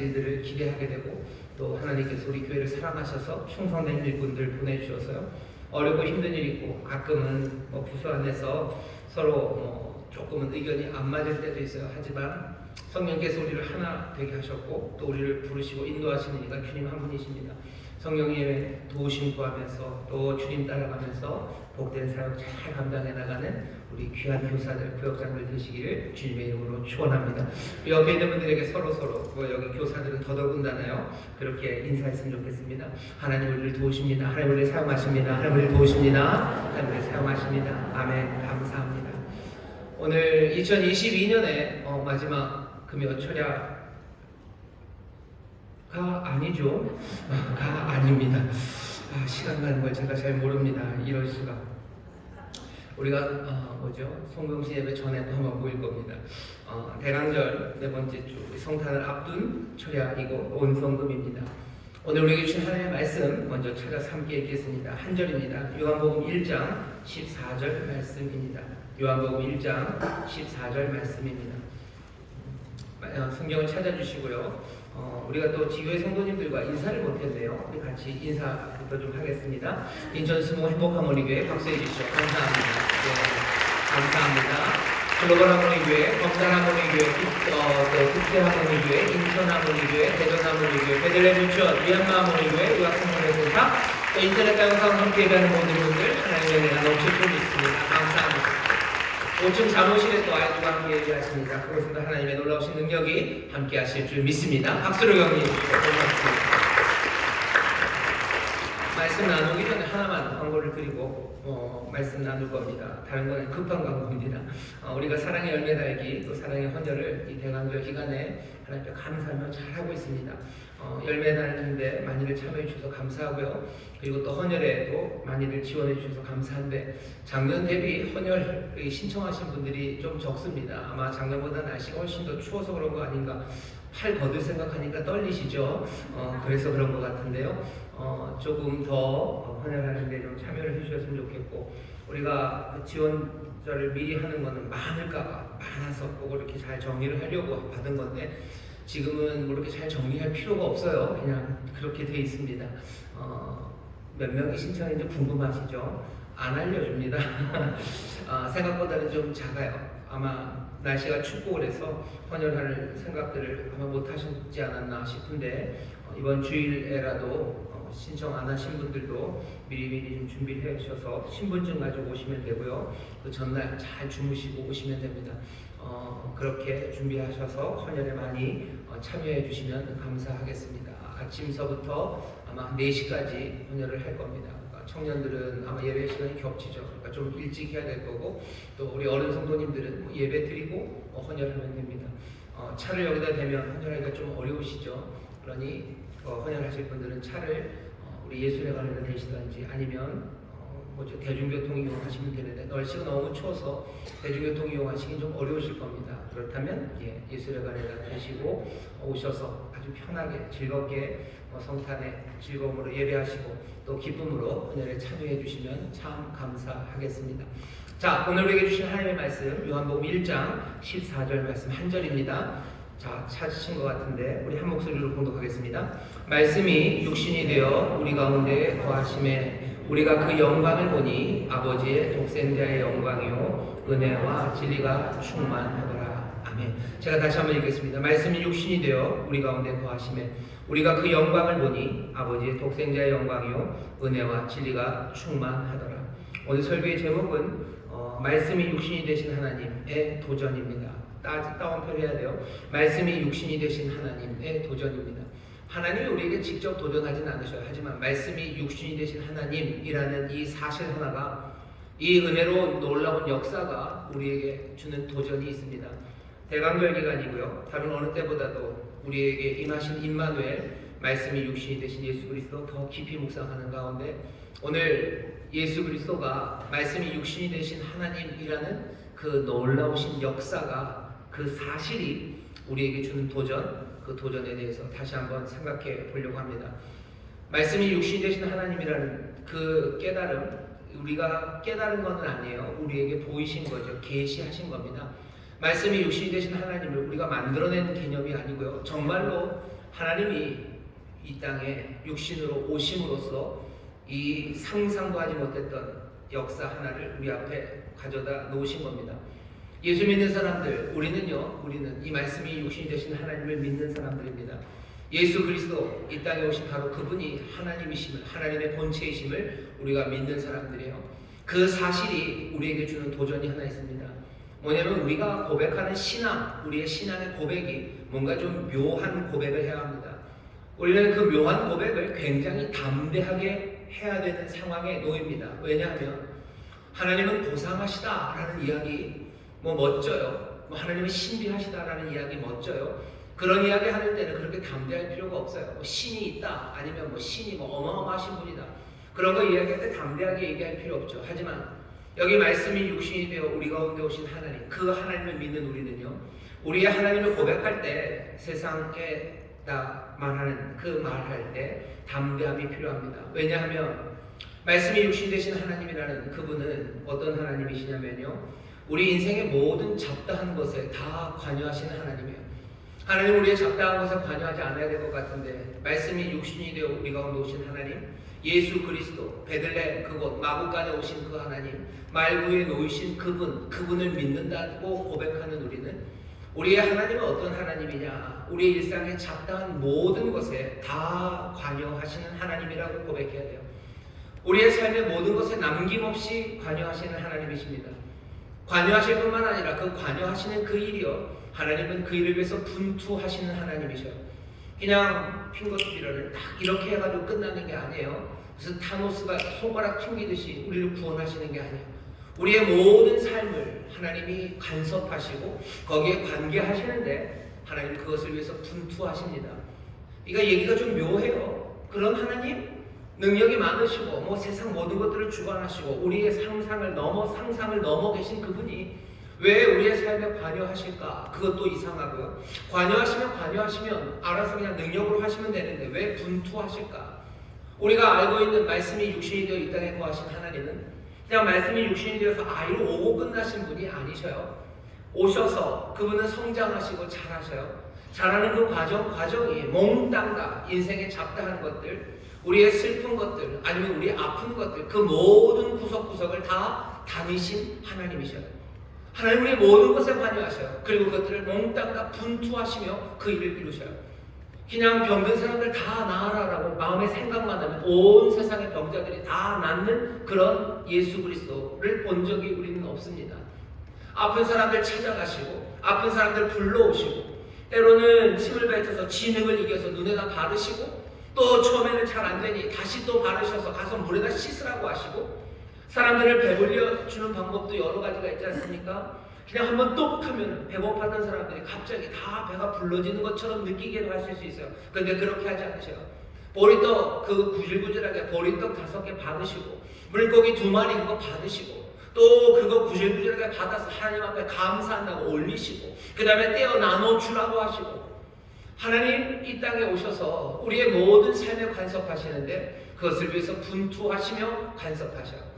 일들을 기대하게 되고 또 하나님께서 우리 교회를 사랑하셔서 충성된 일꾼들 보내주셔서요. 어렵고 힘든 일이 있고 가끔은 부서 안에서 서로 조금은 의견이 안 맞을 때도 있어요. 하지만 성령께서 우리를 하나 되게 하셨고 또 우리를 부르시고 인도하시는 이가 주님 한 분이십니다. 성령님의 도우심 구하면서 또 주님 따라가면서 복된 사역 잘 감당해 나가는 우리 귀한 교사들, 부역장들 되시기를 주님의 이름으로 축원합니다. 옆에 있는 분들에게 서로 여기 교사들은 더더군다나요. 그렇게 인사했으면 좋겠습니다. 하나님 우리를 도우십니다. 하나님 우리를 사용하십니다. 하나님 우리를 도우십니다. 하나님 우리를 사용하십니다. 아멘. 감사합니다. 오늘 2022년의 마지막 금요 철야가 아니죠. 가 아닙니다. 시간 가는 걸 제가 잘 모릅니다. 이럴 수가. 우리가 송병신 예배 전에 또 한번 보일 겁니다. 대강절 네 번째 주 성탄을 앞둔 철야이고 온성금입니다. 오늘 우리에게 주신 하나님의 말씀 먼저 찾아서 함께 읽겠습니다. 한 절입니다. 요한복음 1장 14절 말씀입니다. 요한복음 1장 14절 말씀입니다. 성경을 찾아주시고요. 우리가 또 지교회 성도님들과 인사를 못했네요. 우리 같이 인사부터 좀 하겠습니다. 인천 스모 행복한 모리교회 박수해 주시죠. 감사합니다. 네, 감사합니다. 글로벌 하모니교회, 검산 하모니교회, 국제 하모니교회, 인천 하모니교회, 대전 하모니교회, 베들레헴 유치원, 미얀마 하모니교회, 의학성모회센터, 또 인터넷 다영상 함께 예배하는 모든 분들 하나님의 은혜가 넘치고 있습니다. 감사합니다. 5층 잠옷실에 또 아이들과 함께 예배하십니다. 그것은 하나님의 놀라우신 능력이 함께 하실 줄 믿습니다. 박수로 격려해 주시고 고맙습니다. 말씀 나누기 전에 하나만 광고를 드리고 말씀 나눌 겁니다. 다른 건 급한 광고입니다. 우리가 사랑의 열매 달기 또 사랑의 헌혈을 이 대강절 기간에 하나님께 감사하며 잘하고 있습니다. 열매 달는데 많이들 참여해 주셔서 감사하고요. 그리고 또 헌혈에도 많이들 지원해 주셔서 감사한데 작년 대비 헌혈 신청하신 분들이 좀 적습니다. 아마 작년보다 날씨가 훨씬 더 추워서 그런 거 아닌가. 팔 거둘 생각하니까 떨리시죠? 그래서 그런 것 같은데요. 조금 더 헌혈하는데 좀 참여를 해주셨으면 좋겠고 우리가 지원자를 미리 하는 거는 많을까봐 많아서 꼭 이렇게 잘 정리를 하려고 받은 건데 지금은 뭐 이렇게 잘 정리할 필요가 없어요. 그냥 그렇게 돼 있습니다. 몇 명이 신청했는지 궁금하시죠? 안 알려줍니다. 생각보다는 좀 작아요. 아마 날씨가 춥고 그래서 헌혈할 생각들을 아마 못 하셨지 않았나 싶은데 이번 주일에라도 신청 안 하신 분들도 미리미리 좀 준비를 해 주셔서 신분증 가지고 오시면 되고요. 그 전날 잘 주무시고 오시면 됩니다. 그렇게 준비하셔서 헌혈에 많이 참여해 주시면 감사하겠습니다. 아침서부터 아마 4시까지 헌혈을 할 겁니다. 청년들은 아마 예배 시간이 겹치죠. 그러니까 좀 일찍 해야 될 거고 또 우리 어른 성도님들은 예배 드리고 헌혈하면 됩니다. 차를 여기다 대면 헌혈하기가 좀 어려우시죠. 그러니 헌혈하실 분들은 차를 우리 예술의 관에다 대시든지 아니면 대중교통 이용하시면 되는데 날씨가 너무 추워서 대중교통 이용하시긴 좀 어려우실 겁니다. 그렇다면 예술의 관에다 대시고 오셔서 아주 편하게 즐겁게 성탄의 즐거움으로 예배하시고 또 기쁨으로 헌혈에 참여해 주시면 참 감사하겠습니다. 자, 오늘 우리에게 주신 하나님의 말씀 요한복음 1장 14절 말씀 한 절입니다. 자, 찾으신 것 같은데 우리 한 목소리로 봉독하겠습니다. 말씀이 육신이 되어 우리 가운데 거하심에 우리가 그 영광을 보니 아버지의 독생자의 영광이요 은혜와 진리가 충만하더라. 아멘. 제가 다시 한번 읽겠습니다. 말씀이 육신이 되어 우리 가운데 거하심에 우리가 그 영광을 보니 아버지의 독생자의 영광이요 은혜와 진리가 충만하더라. 오늘 설교의 제목은 말씀이 육신이 되신 하나님의 도전입니다. 따옴표를 해야 돼요. 말씀이 육신이 되신 하나님의 도전입니다. 하나님이 우리에게 직접 도전하진 않으셔요. 하지만 말씀이 육신이 되신 하나님이라는 이 사실 하나가 이 은혜로운 놀라운 역사가 우리에게 주는 도전이 있습니다. 대강절 기간이고요. 다른 어느 때보다도 우리에게 임하신 임마누엘 말씀이 육신이 되신 예수 그리스도 더 깊이 묵상하는 가운데 오늘 예수 그리스도가 말씀이 육신이 되신 하나님이라는 그 놀라우신 역사가 그 사실이 우리에게 주는 도전, 그 도전에 대해서 다시 한번 생각해 보려고 합니다. 말씀이 육신이 되신 하나님이라는 그 깨달음, 우리가 깨달은 것은 아니에요. 우리에게 보이신 거죠. 계시하신 겁니다. 말씀이 육신이 되신 하나님을 우리가 만들어낸 개념이 아니고요. 정말로 하나님이 이 땅에 육신으로 오심으로써 이 상상도 하지 못했던 역사 하나를 우리 앞에 가져다 놓으신 겁니다. 예수 믿는 사람들, 우리는 이 말씀이 육신이 되신 하나님을 믿는 사람들입니다. 예수 그리스도 이 땅에 오신 바로 그분이 하나님이심을, 하나님의 본체이심을 우리가 믿는 사람들이에요. 그 사실이 우리에게 주는 도전이 하나 있습니다. 뭐냐면 우리가 고백하는 신앙, 우리의 신앙의 고백이 뭔가 좀 묘한 고백을 해야 합니다. 우리는 그 묘한 고백을 굉장히 담대하게 해야 되는 상황에 놓입니다. 왜냐하면 하나님은 고상하시다라는 이야기 멋져요. 하나님은 신비하시다라는 이야기 멋져요. 그런 이야기 할 때는 그렇게 담대할 필요가 없어요. 신이 있다, 아니면 신이 어마어마하신 분이다, 그런 거 이야기할 때 담대하게 얘기할 필요 없죠. 하지만 여기 말씀이 육신이 되어 우리 가운데 오신 하나님, 그 하나님을 믿는 우리는요, 우리의 하나님을 고백할 때 세상에다 말하는 그 말할 때 담대함이 필요합니다. 왜냐하면 말씀이 육신이 되신 하나님이라는 그분은 어떤 하나님이시냐면요, 우리 인생의 모든 잡다한 것에 다 관여하시는 하나님이에요. 하나님 우리의 잡다한 것에 관여하지 않아야 될 것 같은데 말씀이 육신이 되어 우리 가운데 오신 하나님, 예수 그리스도, 베들레헴 그곳 마구간에 오신 그 하나님, 말구에 놓이신 그분을 믿는다고 고백하는 우리는 우리의 하나님은 어떤 하나님이냐, 우리의 일상의 잡다한 모든 것에 다 관여하시는 하나님이라고 고백해야 돼요. 우리의 삶의 모든 것에 남김없이 관여하시는 하나님이십니다. 관여하실 뿐만 아니라 그 관여하시는 그 일이요, 하나님은 그 일을 위해서 분투하시는 하나님이셔요. 그냥 핑거투비를 딱 이렇게 해가지고 끝나는 게 아니에요. 무슨 타노스가 손가락 튕기듯이 우리를 구원하시는 게 아니에요. 우리의 모든 삶을 하나님이 간섭하시고 거기에 관계하시는데 하나님 그것을 위해서 분투하십니다. 그러니까 얘기가 좀 묘해요. 그런 하나님, 능력이 많으시고 세상 모든 것들을 주관하시고 우리의 상상을 넘어 계신 그분이 왜 우리의 삶에 관여하실까? 그것도 이상하고요. 관여하시면 알아서 그냥 능력으로 하시면 되는데 왜 분투하실까? 우리가 알고 있는 말씀이 육신이 되어 이 땅에 거하신 하나님은 그냥 말씀이 육신이 되어서 아이로 오고 끝나신 분이 아니셔요. 오셔서 그분은 성장하시고 자라셔요. 자라는 그 과정이 몽땅 인생의 잡다한 것들, 우리의 슬픈 것들, 아니면 우리의 아픈 것들, 그 모든 구석구석을 다 다니신 하나님이셔요. 하나님 우리의 모든 것에 관여하셔요. 그리고 그것들을 몽땅 다 분투하시며 그 일을 이루셔요. 그냥 병든 사람들 다 나아라라고 마음의 생각만 하면 온 세상의 병자들이 다 낫는 그런 예수 그리스도를 본 적이 우리는 없습니다. 아픈 사람들 찾아가시고 아픈 사람들 불러오시고 때로는 침을 뱉어서 진흙을 이겨서 눈에다 바르시고 또 처음에는 잘 안 되니 다시 또 바르셔서 가서 물에다 씻으라고 하시고 사람들을 배불려 주는 방법도 여러 가지가 있지 않습니까? 그냥 한번 똑 하면 배고팠던 사람들이 갑자기 다 배가 불러지는 것처럼 느끼게도 하실 수 있어요. 그런데 그렇게 하지 않으셔요. 보리떡 그 구질구질하게 보리떡 5개 받으시고 물고기 2마리 그거 받으시고 또 그거 구질구질하게 받아서 하나님 앞에 감사한다고 올리시고 그 다음에 떼어 나눠 주라고 하시고 하나님 이 땅에 오셔서 우리의 모든 삶에 간섭하시는데 그것을 위해서 분투하시며 간섭하셔요.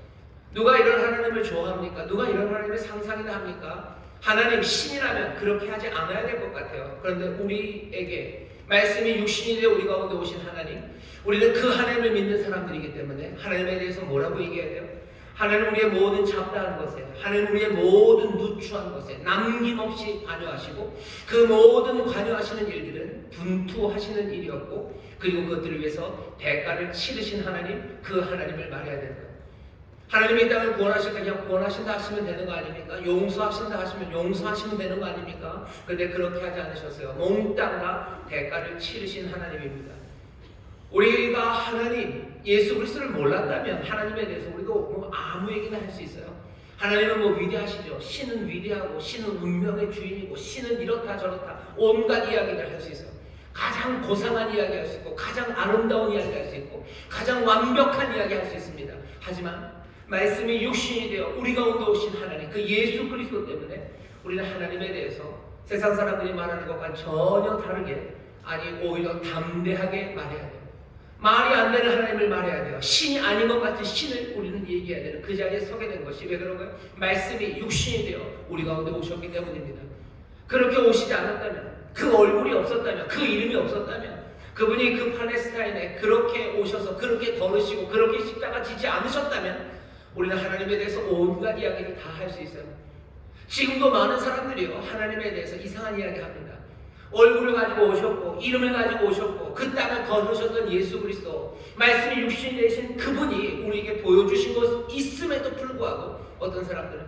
누가 이런 하나님을 좋아합니까? 누가 이런 하나님의 상상이나 합니까? 하나님 신이라면 그렇게 하지 않아야 될 것 같아요. 그런데 우리에게 말씀이 육신이 되어 우리 가운데 오신 하나님, 우리는 그 하나님을 믿는 사람들이기 때문에 하나님에 대해서 뭐라고 얘기해야 돼요? 하나님 우리의 모든 잡다한 것에, 하나님 우리의 모든 누추한 것에 남김없이 관여하시고 그 모든 관여하시는 일들은 분투하시는 일이었고 그리고 그것들을 위해서 대가를 치르신 하나님, 그 하나님을 말해야 되는 거예요. 하나님이 이 땅을 구원하실 때 그냥 구원하신다 하시면 되는 거 아닙니까? 용서하신다 하시면 용서하시면 되는 거 아닙니까? 그런데 그렇게 하지 않으셨어요. 몽땅 다 대가를 치르신 하나님입니다. 우리가 하나님, 예수 그리스도를 몰랐다면 하나님에 대해서 우리도 아무 얘기나 할 수 있어요. 하나님은 위대하시죠. 신은 위대하고 신은 운명의 주인이고 신은 이렇다 저렇다 온갖 이야기를 할 수 있어요. 가장 고상한 이야기 할 수 있고 가장 아름다운 이야기 할 수 있고 가장 완벽한 이야기 할 수 있습니다. 하지만 말씀이 육신이 되어 우리 가운데 오신 하나님, 그 예수 그리스도 때문에 우리는 하나님에 대해서 세상 사람들이 말하는 것과 전혀 다르게, 아니 오히려 담대하게 말해야 돼요. 말이 안 되는 하나님을 말해야 돼요. 신이 아닌 것 같은 신을 우리는 얘기해야 되는 그 자리에 서게 된 것이 왜 그런가요? 말씀이 육신이 되어 우리 가운데 오셨기 때문입니다. 그렇게 오시지 않았다면, 그 얼굴이 없었다면, 그 이름이 없었다면 그분이 그 팔레스타인에 그렇게 오셔서 그렇게 걸으시고 그렇게 십자가 지지 않으셨다면 우리는 하나님에 대해서 온갖 이야기를 다 할 수 있어요. 지금도 많은 사람들이요, 하나님에 대해서 이상한 이야기 합니다. 얼굴을 가지고 오셨고 이름을 가지고 오셨고 그 땅을 거두셨던 예수 그리스도, 말씀이 육신이 되신 그분이 우리에게 보여주신 것 있음에도 불구하고 어떤 사람들은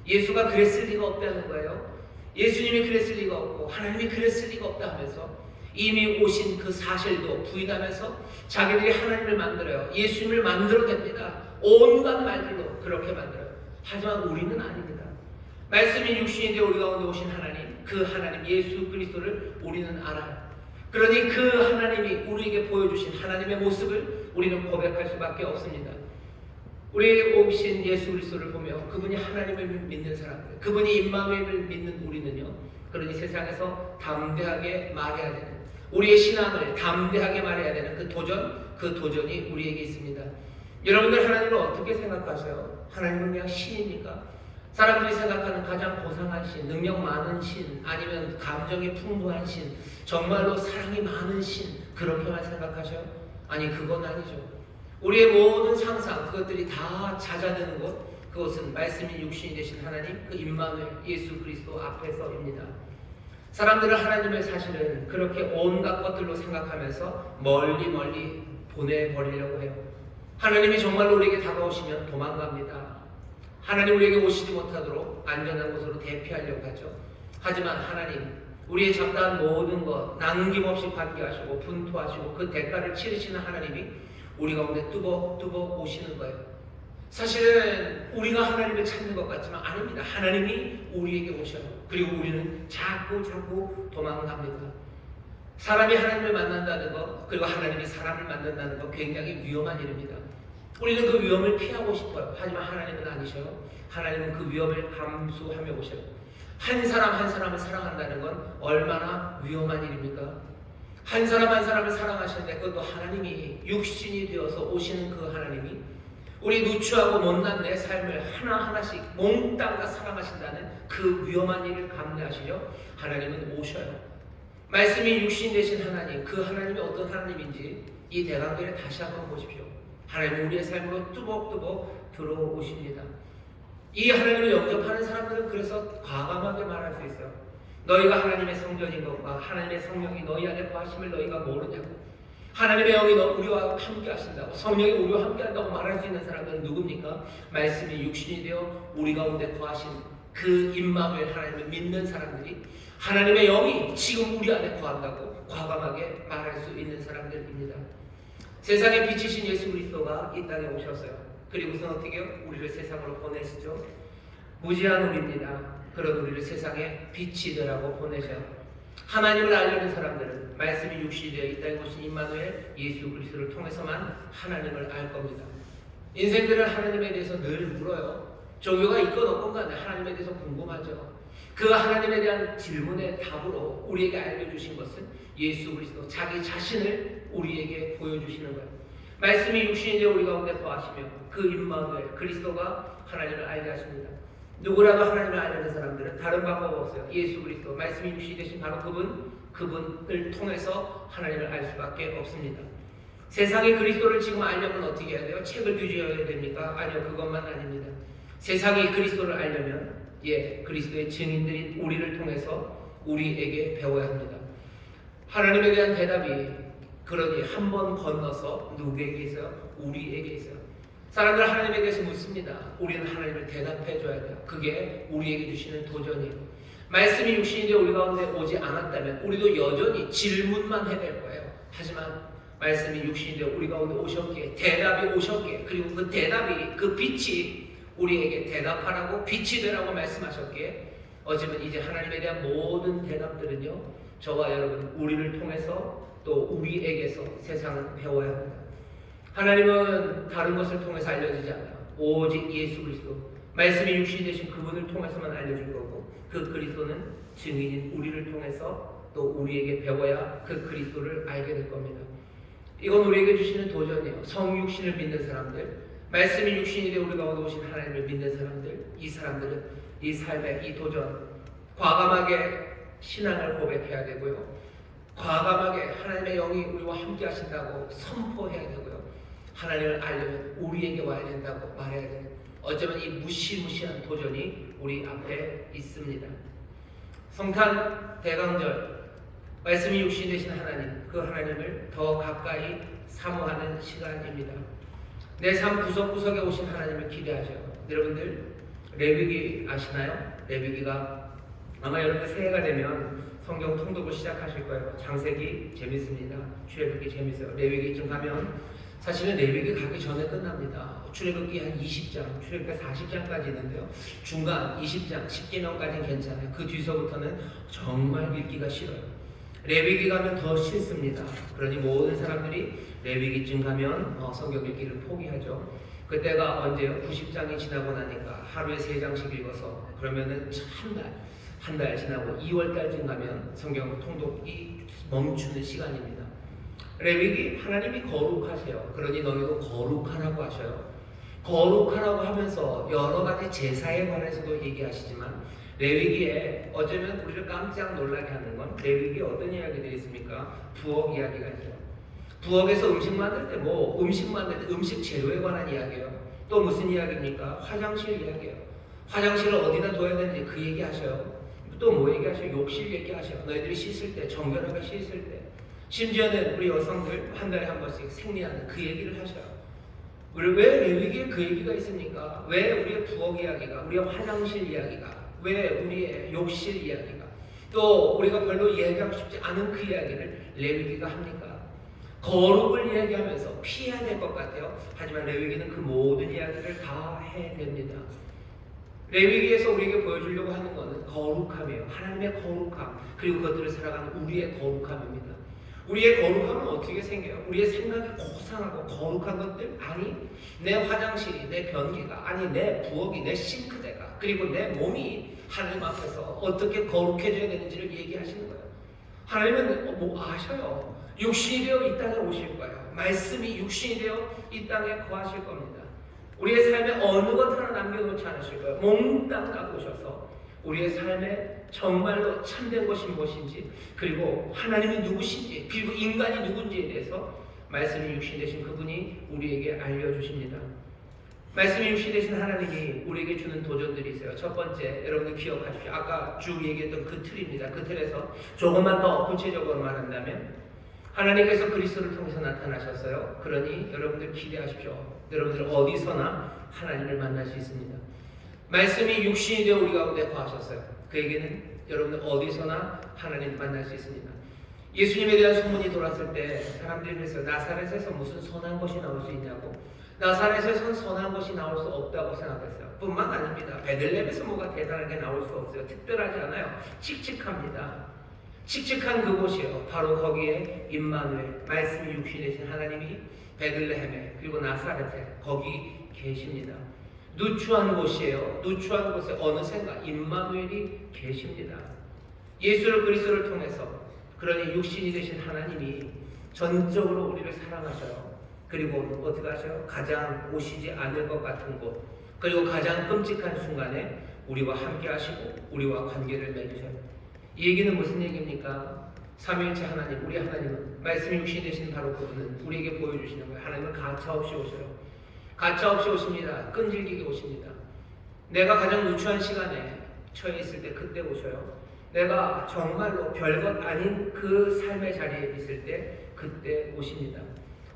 예수가 그랬을 리가 없다는 거예요. 예수님이 그랬을 리가 없고 하나님이 그랬을 리가 없다 하면서 이미 오신 그 사실도 부인하면서 자기들이 하나님을 만들어요. 예수님을 만들어냅니다. 온갖 말들로 그렇게 만들어요. 하지만 우리는 아닙니다. 말씀이 육신이 되어 우리 가운데 오신 하나님, 그 하나님 예수 그리스도를 우리는 알아요. 그러니 그 하나님이 우리에게 보여주신 하나님의 모습을 우리는 고백할 수밖에 없습니다. 우리 오신 예수 그리스도를 보며 그분이 하나님을 믿는 사람들, 그분이 임마누엘을 믿는 우리는요, 그러니 세상에서 담대하게 말해야 되는, 우리의 신앙을 담대하게 말해야 되는 그 도전이 우리에게 있습니다. 여러분들 하나님을 어떻게 생각하세요? 하나님은 그냥 신입니까? 사람들이 생각하는 가장 고상한 신, 능력 많은 신, 아니면 감정이 풍부한 신, 정말로 사랑이 많은 신, 그렇게만 생각하셔요? 아니, 그건 아니죠. 우리의 모든 상상, 그것들이 다 잦아드는 곳, 그것은 말씀이 육신이 되신 하나님, 그 임마누엘 예수 그리스도 앞에서입니다. 사람들은 하나님을 사실은 그렇게 온갖 것들로 생각하면서 멀리 보내버리려고 해요. 하나님이 정말로 우리에게 다가오시면 도망갑니다. 하나님 우리에게 오시지 못하도록 안전한 곳으로 대피하려고 하죠. 하지만 하나님, 우리의 잡다한 모든 것 남김없이 관계하시고 분투하시고 그 대가를 치르시는 하나님이 우리 가운데 뚜벅뚜벅 오시는 거예요. 사실은 우리가 하나님을 찾는 것 같지만 아닙니다. 하나님이 우리에게 오셔요. 그리고 우리는 자꾸 도망갑니다. 사람이 하나님을 만난다는 것, 그리고 하나님이 사람을 만난다는 것, 굉장히 위험한 일입니다. 우리는 그 위험을 피하고 싶어요. 하지만 하나님은 아니셔요. 하나님은 그 위험을 감수하며 오셔요. 한 사람을 사랑한다는 건 얼마나 위험한 일입니까? 한 사람을 사랑하시는데 그것도 하나님이 육신이 되어서 오시는 그 하나님이 우리 누추하고 못난 내 삶을 하나하나씩 몽땅 다 사랑하신다는 그 위험한 일을 감내하시려 하나님은 오셔요. 말씀이 육신 되신 하나님, 그 하나님이 어떤 하나님인지 이 대강들에 다시 한번 보십시오. 하나님은 우리의 삶으로 뚜벅뚜벅 들어오십니다. 이 하나님을 영접하는 사람들은 그래서 과감하게 말할 수 있어요. 너희가 하나님의 성전인 것과 하나님의 성령이 너희 안에 거하심을 너희가 모르냐고. 하나님의 영이 우리와 함께 하신다고, 성령이 우리와 함께 한다고 말할 수 있는 사람들은 누굽니까? 말씀이 육신이 되어 우리 가운데 거하신 그 임마누엘 하나님을 믿는 사람들이 하나님의 영이 지금 우리 안에 거한다고 과감하게 말할 수 있는 사람들입니다. 세상에 빛이신 예수 그리스도가 이 땅에 오셨어요. 그리고선 어떻게 해요? 우리를 세상으로 보내시죠. 무지한 우리입니다. 그런 우리를 세상에 빛이 되라고 보내셔요. 하나님을 알려는 사람들은 말씀이 육신이 되어 이 땅에 오신 임마누엘 예수 그리스도를 통해서만 하나님을 알 겁니다. 인생들은 하나님에 대해서 늘 물어요. 종교가 있건 없건 간에 하나님에 대해서 궁금하죠. 그 하나님에 대한 질문의 답으로 우리에게 알려주신 것은 예수 그리스도, 자기 자신을 우리에게 보여주시는 거예요. 말씀이 육신이 되어 우리 가운데 거하시며 그 임마누엘 그리스도가 하나님을 알게 하십니다. 누구라도 하나님을 알려는 사람들은 다른 방법 없어요. 예수 그리스도, 말씀이 육신이 되신 바로 그분을 통해서 하나님을 알 수밖에 없습니다. 세상이 그리스도를 지금 알려면 어떻게 해야 돼요? 책을 뒤져야 됩니까? 아니요, 그것만 아닙니다. 세상이 그리스도를 알려면 그리스도의 증인들인 우리를 통해서 우리에게 배워야 합니다. 하나님에 대한 대답이 그러니 한 번 건너서 누구에게 있어요? 우리에게 있어요. 사람들 하나님에 대해서 묻습니다. 우리는 하나님을 대답해 줘야 돼요. 그게 우리에게 주시는 도전이에요. 말씀이 육신이 되어 우리 가운데 오지 않았다면 우리도 여전히 질문만 해야 될 거예요. 하지만 말씀이 육신이 되어 우리 가운데 오셨기에, 대답이 오셨기에, 그리고 그 대답이, 그 빛이 우리에게 대답하라고, 빛이 되라고 말씀하셨기에 어쩌면 이제 하나님에 대한 모든 대답들은요, 저와 여러분 우리를 통해서 또 우리에게서 세상을 배워야 합니다. 하나님은 다른 것을 통해서 알려지지 않아요. 오직 예수 그리스도, 말씀이 육신이 되신 그분을 통해서만 알려준 거고, 그 그리스도는 증인인 우리를 통해서 또 우리에게 배워야 그 그리스도를 알게 될 겁니다. 이건 우리에게 주시는 도전이에요. 성육신을 믿는 사람들, 말씀이 육신이 되어 우리 가운데 오신 하나님을 믿는 사람들, 이 사람들은 이 삶의 이 도전, 과감하게 신앙을 고백해야 되고요. 과감하게 하나님의 영이 우리와 함께 하신다고 선포해야 되고요. 하나님을 알려면 우리에게 와야 된다고 말해야 되는, 어쩌면 이 무시무시한 도전이 우리 앞에 있습니다. 성탄 대강절, 말씀이 육신이 되신 하나님, 그 하나님을 더 가까이 사모하는 시간입니다. 내 삶 구석구석에 오신 하나님을 기대하죠. 여러분들 레위기 아시나요? 레위기가 아마 여러분 새해가 되면 성경 통독을 시작하실 거예요. 장세기 재밌습니다. 출애굽기 재밌어요. 레위기쯤 가면 사실은 레위기 가기 전에 끝납니다. 출애굽기 한 20장, 출애굽기 40장까지 있는데요. 중간 20장, 10개명까지는 괜찮아요. 그 뒤서부터는 정말 읽기가 싫어요. 레위기 가면 더 싫습니다. 그러니 모든 사람들이 레위기쯤 가면 성경 읽기를 포기하죠. 그때가 언제요? 90장이 지나고 나니까 하루에 3장씩 읽어서 그러면은 한 달 지나고 2월달쯤 가면 성경 통독이 멈추는 시간입니다. 레위기, 하나님이 거룩하세요. 그러니 너희도 거룩하라고 하셔요. 거룩하라고 하면서 여러 가지 제사에 관해서도 얘기하시지만 레위기에 어쩌면 우리를 깜짝 놀라게 하는 건 레위기에 어떤 이야기들이 있습니까? 부엌 이야기가 있어요. 부엌에서 음식 만들 때 음식 만들 때 음식 재료에 관한 이야기예요. 또 무슨 이야기입니까? 화장실 이야기예요. 화장실을 어디다 둬야 되는지 그 얘기 하셔요. 또 뭐 얘기하셔요? 욕실 얘기하셔요. 너희들이 씻을 때, 정결하게 씻을 때, 심지어는 우리 여성들 한 달에 한 번씩 생리하는 그 얘기를 하셔요. 왜 레위기에 그 얘기가 있습니까? 왜 우리의 부엌 이야기가, 우리의 화장실 이야기가, 왜 우리의 욕실 이야기가, 또 우리가 별로 이해하고 싶지 않은 그 이야기를 레위기가 합니까? 거룩을 이야기하면서 피해야 될 것 같아요. 하지만 레위기는 그 모든 이야기를 다 해냅니다. 레위기에서 우리에게 보여주려고 하는 것은 거룩함이에요. 하나님의 거룩함, 그리고 그것들을 살아가는 우리의 거룩함입니다. 우리의 거룩함은 어떻게 생겨요? 우리의 생각이 고상하고 거룩한 것들? 아니, 내 화장실이, 내 변기가, 아니 내 부엌이, 내 싱크대가, 그리고 내 몸이 하나님 앞에서 어떻게 거룩해져야 되는지를 얘기하시는 거예요. 하나님은 아셔요. 육신이 되어 이 땅에 오실 거예요. 말씀이 육신이 되어 이 땅에 거하실 겁니다. 우리의 삶에 어느 것 하나 남겨놓지 않으실 거예요. 몽땅 다 보셔서 우리의 삶에 정말로 참된 것이 무엇인지, 그리고 하나님이 누구신지, 그리고 인간이 누군지에 대해서 말씀이 육신 되신 그분이 우리에게 알려주십니다. 말씀이 육신 되신 하나님이 우리에게 주는 도전들이 있어요. 첫 번째, 여러분들 기억하십시오. 아까 쭉 얘기했던 그 틀입니다. 그 틀에서 조금만 더 구체적으로 말한다면 하나님께서 그리스도를 통해서 나타나셨어요. 그러니 여러분들 기대하십시오. 여러분들 어디서나 하나님을 만날 수 있습니다. 말씀이 육신이 되어 우리 가운데 거하셨어요. 그 얘기는 여러분들 어디서나 하나님 만날 수 있습니다. 예수님에 대한 소문이 돌았을 때 사람들이 그랬어요. 나사렛에서 무슨 선한 것이 나올 수 있냐고. 나사렛에서는 선한 것이 나올 수 없다고 생각했어요. 뿐만 아닙니다. 베들레헴에서 뭐가 대단하게 나올 수 없어요. 특별하지 않아요. 칙칙합니다. 칙칙한 그곳이요. 바로 거기에 임마누엘, 말씀이 육신이 되신 하나님이 베들레헴에, 그리고 나사렛에 거기 계십니다. 누추한 곳이에요. 누추한 곳에 어느샌가 임마누엘이 계십니다. 예수를 그리스도를 통해서, 그러니 육신이 되신 하나님이 전적으로 우리를 사랑하셔요. 그리고 어떻게 하셔요? 가장 오시지 않을 것 같은 곳, 그리고 가장 끔찍한 순간에 우리와 함께 하시고 우리와 관계를 맺으셔요. 이 얘기는 무슨 얘기입니까? 삼위일체 하나님, 우리 하나님은 말씀이 육신이 되신 바로 그분은 우리에게 보여주시는 거예요. 하나님은 가차없이 오셔요. 가차없이 오십니다. 끈질기게 오십니다. 내가 가장 누추한 시간에 처해 있을 때 그때 오셔요. 내가 정말로 별것 아닌 그 삶의 자리에 있을 때 그때 오십니다.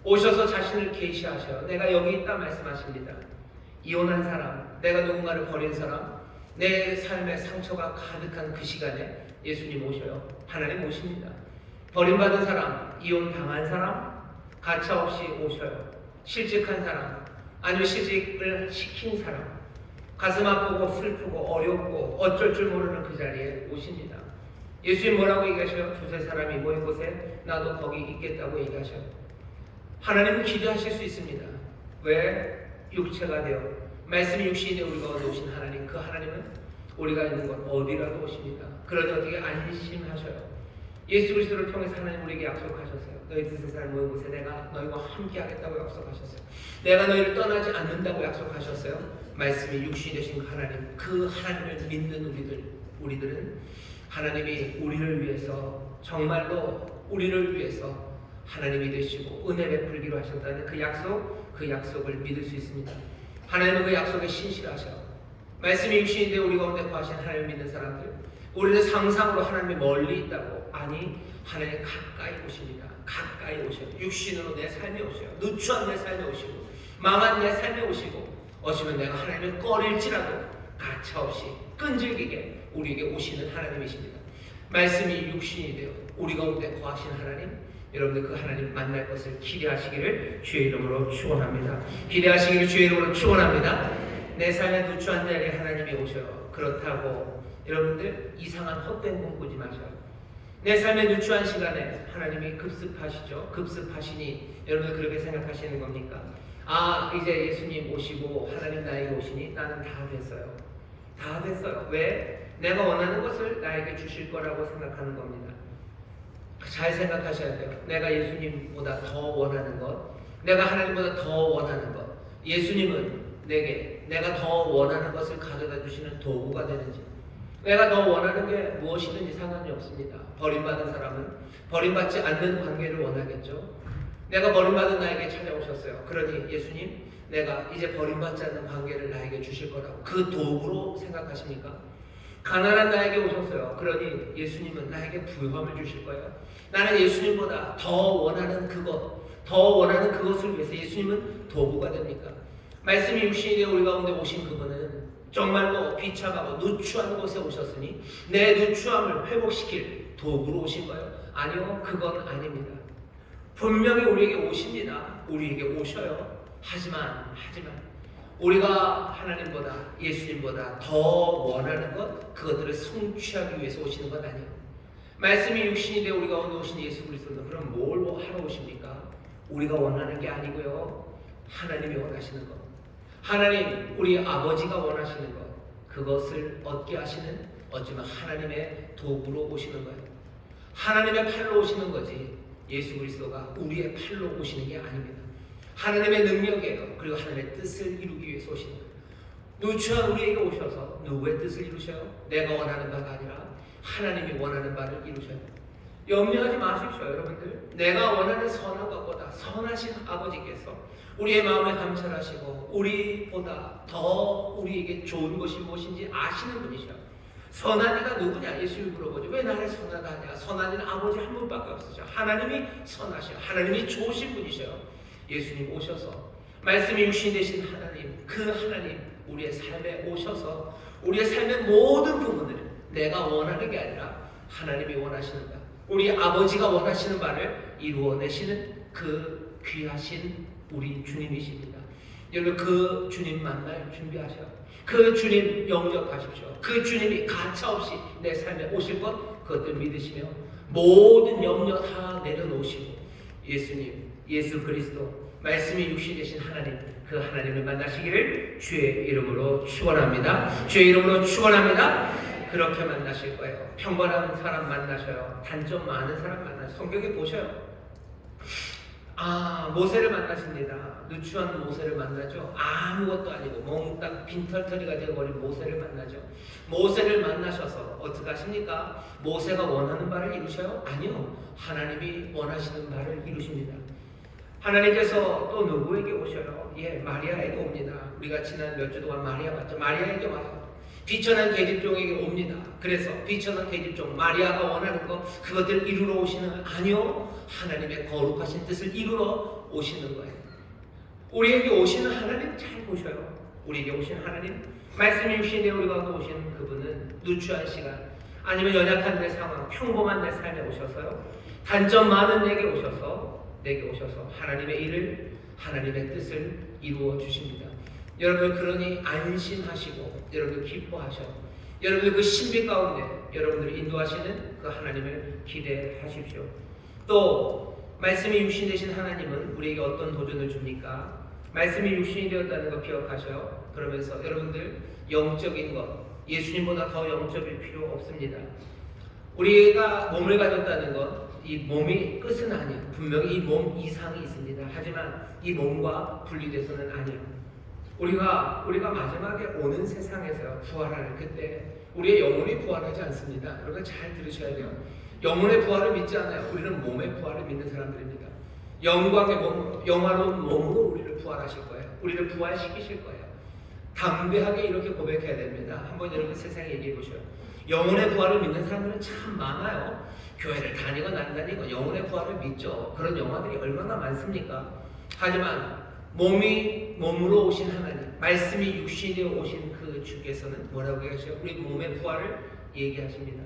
오셔서 자신을 계시하셔요. 내가 여기 있다 말씀하십니다. 이혼한 사람, 내가 누군가를 버린 사람, 내 삶에 상처가 가득한 그 시간에 예수님 오셔요. 하나님 오십니다. 버림받은 사람, 이혼당한 사람, 가차없이 오셔요. 실직한 사람, 아니면 실직을 시킨 사람, 가슴 아프고 슬프고 어렵고 어쩔 줄 모르는 그 자리에 오십니다. 예수님 뭐라고 얘기하셔요? 두세 사람이 모인 곳에 나도 거기 있겠다고 얘기하셔요. 하나님은 기대하실 수 있습니다. 왜? 육체가 되어 말씀이 육신이 되어 우리 가운데 오신 하나님, 그 하나님은 우리가 있는 곳 어디라도 오십니다. 그러니 어떻게 안심하셔요. 예수 그리스도를 통해서 하나님 우리에게 약속하셨어요. 너희 두세 사람 모인 곳에 내가 너희와 함께 하겠다고 약속하셨어요. 내가 너희를 떠나지 않는다고 약속하셨어요. 말씀이 육신이 되신 하나님, 그 하나님을 믿는 우리들은 하나님이 우리를 위해서 정말로 우리를 위해서 하나님이 되시고 은혜 베풀기로 하셨다는 그 약속을 믿을 수 있습니다. 하나님은 그 약속에 신실하셔. 말씀이 육신인데 우리 가운데 거하신 하나님을 믿는 사람들, 우리는 상상으로 하나님이 멀리 있다고, 아니 하나님 가까이 오십니다. 가까이 오셔요. 육신으로 내 삶에 오셔요. 누추한 내 삶에 오시고 망한 내 삶에 오시면 내가 하나님을 꺼릴지라도 가차없이 끈질기게 우리에게 오시는 하나님이십니다. 말씀이 육신이 되어 우리 가운데 거하신 하나님, 여러분들 그 하나님 만날 것을 기대하시기를 주의 이름으로 축원합니다. 기대하시기를 주의 이름으로 축원합니다. 내 삶에 누추한 자리에 하나님이 오셔요. 그렇다고 여러분들 이상한 헛된 꿈 꾸지 마셔요. 내 삶의 누추한 시간에 하나님이 급습하시죠. 급습하시니 여러분들 그렇게 생각하시는 겁니까? 아, 이제 예수님 오시고 하나님 나에게 오시니 나는 다 됐어요. 다 됐어요. 왜? 내가 원하는 것을 나에게 주실 거라고 생각하는 겁니다. 잘 생각하셔야 돼요. 내가 예수님보다 더 원하는 것, 내가 하나님보다 더 원하는 것, 예수님은 내가 더 원하는 것을 가져다 주시는 도구가 되는지, 내가 더 원하는 게 무엇이든지 상관이 없습니다. 버림받은 사람은 버림받지 않는 관계를 원하겠죠. 내가 버림받은 나에게 찾아오셨어요. 그러니 예수님, 내가 이제 버림받지 않는 관계를 나에게 주실 거라고 그 도구로 생각하십니까? 가난한 나에게 오셨어요. 그러니 예수님은 나에게 부유함을 주실 거예요. 나는 예수님보다 더 원하는 그것을 위해서 예수님은 도구가 됩니까? 말씀이 육신이 되어 우리 가운데 오신 그분은 정말로 비참하고 누추한 곳에 오셨으니 내 누추함을 회복시킬 도구로 오신 거예요? 아니요, 그건 아닙니다. 분명히 우리에게 오십니다. 우리에게 오셔요. 하지만 우리가 하나님보다 예수님보다 더 원하는 것, 그것들을 성취하기 위해서 오시는 것 아니에요. 말씀이 육신이 되어 우리 가운데 오신 예수 그리스도는 그럼 뭘 하러 오십니까? 우리가 원하는 게 아니고요, 하나님이 원하시는 것, 하나님 우리 아버지가 원하시는 것, 그것을 얻게 하시는 어쩌면 하나님의 도구로 오시는 거예요. 하나님의 팔로 오시는 거지 예수 그리스도가 우리의 팔로 오시는 게 아닙니다. 하나님의 능력이에요. 그리고 하나님의 뜻을 이루기 위해서 오시는 거예요. 누추한 우리에게 오셔서 누구의 뜻을 이루셔요? 내가 원하는 바가 아니라 하나님이 원하는 바를 이루셔요. 염려하지 마십시오, 여러분들. 내가 원하는 선한 것보다 선하신 아버지께서 우리의 마음을 감찰하시고 우리보다 더 우리에게 좋은 것이 무엇인지 아시는 분이셔요. 선한 이가 누구냐? 예수님이 물어보죠. 왜 나를 선하다 하냐? 선한 이는 아버지 한 분밖에 없으셔. 하나님이 선하셔. 하나님이 좋으신 분이셔요. 예수님 오셔서 말씀이 육신 되신 하나님, 그 하나님 우리의 삶에 오셔서 우리의 삶의 모든 부분을 내가 원하는 게 아니라 하나님이 원하시는 바, 우리 아버지가 원하시는 바를 이루어내시는 그 귀하신 우리 주님이십니다. 여러분 그 주님 만날 준비하셔. 그 주님 영접하십시오. 그 주님이 가차없이 내 삶에 오실 것, 그것들 믿으시며 모든 염려 다 내려놓으시고 예수님, 예수 그리스도 말씀이 육신 되신 하나님, 그 하나님을 만나시기를 주의 이름으로 축원합니다. 주의 이름으로 축원합니다. 그렇게 만나실 거예요. 평범한 사람 만나셔요. 단점 많은 사람 만나셔요. 성경에 보셔요. 모세를 만나십니다. 누추한 모세를 만나죠. 아무것도 아니고 몽땅 빈털터리가 되어버린 모세를 만나죠. 모세를 만나셔서 어떻게 하십니까? 모세가 원하는 바를 이루셔요? 아니요. 하나님이 원하시는 바를 이루십니다. 하나님께서 또 누구에게 오셔요? 마리아에게 옵니다. 우리가 지난 몇 주 동안 마리아 봤죠? 마리아에게 와요. 비천한 계집종에게 옵니다. 그래서 비천한 계집종 마리아가 원하는 것, 그것들을 이루러 오시는, 아니요, 하나님의 거룩하신 뜻을 이루러 오시는 거예요. 우리에게 오시는 하나님 잘 보셔요. 우리에게 오시는 하나님, 말씀이 육신에 우리 가운데 오시는 그분은 누추한 시간, 아니면 연약한 내 상황, 평범한 내 삶에 오셔서요, 단점 많은 내게 오셔서 하나님의 일을, 하나님의 뜻을 이루어 주십니다. 여러분 그러니 안심하시고 여러분 기뻐하셔. 여러분들 그 신비 가운데 여러분들이 인도하시는 그 하나님을 기대하십시오. 또 말씀이 육신 되신 하나님은 우리에게 어떤 도전을 줍니까? 말씀이 육신이 되었다는 거 기억하셔요. 그러면서 여러분들 영적인 것, 예수님보다 더 영적일 필요 없습니다. 우리가 몸을 가졌다는 것, 이 몸이 끝은 아니에요. 분명히 이 몸 이상이 있습니다. 하지만 이 몸과 분리돼서는 아니에요. 우리가 마지막에 오는 세상에서 부활하는 그때 우리의 영혼이 부활하지 않습니다. 여러분 잘 들으셔야 돼요. 영혼의 부활을 믿지 않아요. 우리는 몸의 부활을 믿는 사람들입니다. 영광의 몸으로, 영화로운 몸으로 우리를 부활하실 거예요. 우리를 부활시키실 거예요. 담대하게 이렇게 고백해야 됩니다. 한번 여러분 세상에 얘기해 보셔요. 영혼의 부활을 믿는 사람들은 참 많아요. 교회를 다니건 안 다니건 영혼의 부활을 믿죠. 그런 영화들이 얼마나 많습니까? 하지만 몸으로 오신 하나님, 말씀이 육신이 되어 오신 그 주께서는 뭐라고 하셔요? 우리 몸의 부활을 얘기하십니다.